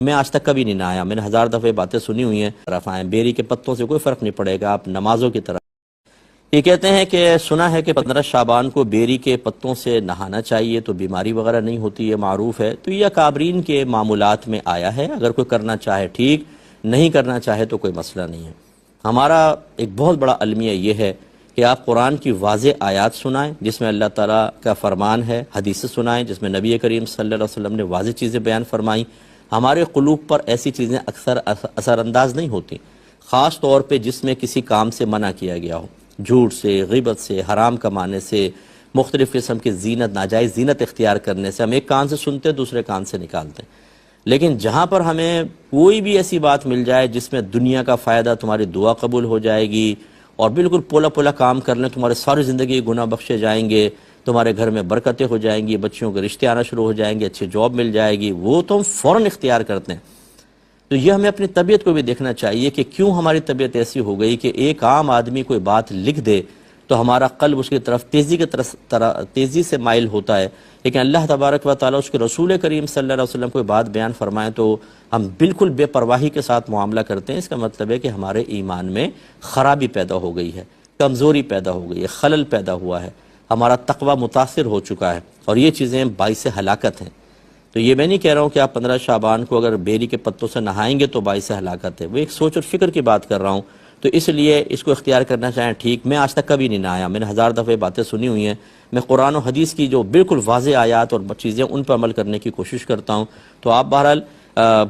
میں آج تک کبھی نہیں نہایا، میں نے 1000 دفعہ باتیں سنی ہوئی ہیں، طرف آئیں بیری کے پتوں سے کوئی فرق نہیں پڑے گا، آپ نمازوں کی طرف۔ یہ کہتے ہیں کہ سنا ہے کہ 15 شعبان کو بیری کے پتوں سے نہانا چاہیے تو بیماری وغیرہ نہیں ہوتی، یہ معروف ہے، تو یہ اکابرین کے معمولات میں آیا ہے، اگر کوئی کرنا چاہے ٹھیک، نہیں کرنا چاہے تو کوئی مسئلہ نہیں ہے۔ ہمارا ایک بہت بڑا المیہ یہ ہے کہ آپ قرآن کی واضح آیات سنائیں جس میں اللہ تعالیٰ کا فرمان ہے، حدیث سنائیں جس میں نبی کریم صلی اللہ علیہ وسلم نے واضح چیزیں بیان فرمائیں۔ ہمارے قلوب پر ایسی چیزیں اکثر اثر انداز نہیں ہوتی، خاص طور پہ جس میں کسی کام سے منع کیا گیا ہو، جھوٹ سے، غیبت سے، حرام کمانے سے، مختلف قسم کی زینت، ناجائز زینت اختیار کرنے سے۔ ہم ایک کان سے سنتے ہیں دوسرے کان سے نکالتے ہیں، لیکن جہاں پر ہمیں کوئی بھی ایسی بات مل جائے جس میں دنیا کا فائدہ، تمہاری دعا قبول ہو جائے گی اور بالکل پولا پولا کام کر لیں، تمہارے ساری زندگی گناہ بخشے جائیں گے، تمہارے گھر میں برکتیں ہو جائیں گی، بچیوں کے رشتے آنا شروع ہو جائیں گے، اچھی جاب مل جائے گی، وہ تو ہم فوراً اختیار کرتے ہیں۔ تو یہ ہمیں اپنی طبیعت کو بھی دیکھنا چاہیے کہ کیوں ہماری طبیعت ایسی ہو گئی کہ ایک عام آدمی کوئی بات لکھ دے تو ہمارا قلب اس کی طرف تیزی سے مائل ہوتا ہے، لیکن اللہ تبارک و تعالیٰ اس کے رسول کریم صلی اللہ علیہ وسلم کوئی بات بیان فرمائیں تو ہم بالکل بے پرواہی کے ساتھ معاملہ کرتے ہیں۔ اس کا مطلب ہے کہ ہمارے ایمان میں خرابی پیدا ہو گئی ہے، کمزوری پیدا ہو گئی ہے، خلل پیدا ہوا ہے، ہمارا تقوی متاثر ہو چکا ہے، اور یہ چیزیں باعث ہلاکت ہیں۔ تو یہ میں نہیں کہہ رہا ہوں کہ آپ 15 شعبان کو اگر بیری کے پتوں سے نہائیں گے تو باعث ہلاکت ہے، وہ ایک سوچ اور فکر کی بات کر رہا ہوں، تو اس لیے اس کو اختیار کرنا چاہیں ٹھیک۔ میں آج تک کبھی نہیں نہایا، میں نے 1000 دفعہ باتیں سنی ہوئی ہیں، میں قرآن و حدیث کی جو بالکل واضح آیات اور چیزیں ان پر عمل کرنے کی کوشش کرتا ہوں۔ تو آپ بہرحال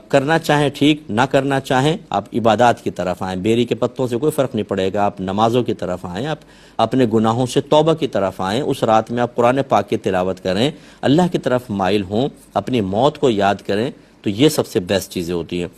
کرنا چاہیں ٹھیک، نہ کرنا چاہیں آپ عبادات کی طرف آئیں، بیری کے پتوں سے کوئی فرق نہیں پڑے گا، آپ نمازوں کی طرف آئیں، آپ اپنے گناہوں سے توبہ کی طرف آئیں، اس رات میں آپ قرآن پاک کی تلاوت کریں، اللہ کی طرف مائل ہوں، اپنی موت کو یاد کریں، تو یہ سب سے بیسٹ چیزیں ہوتی ہیں۔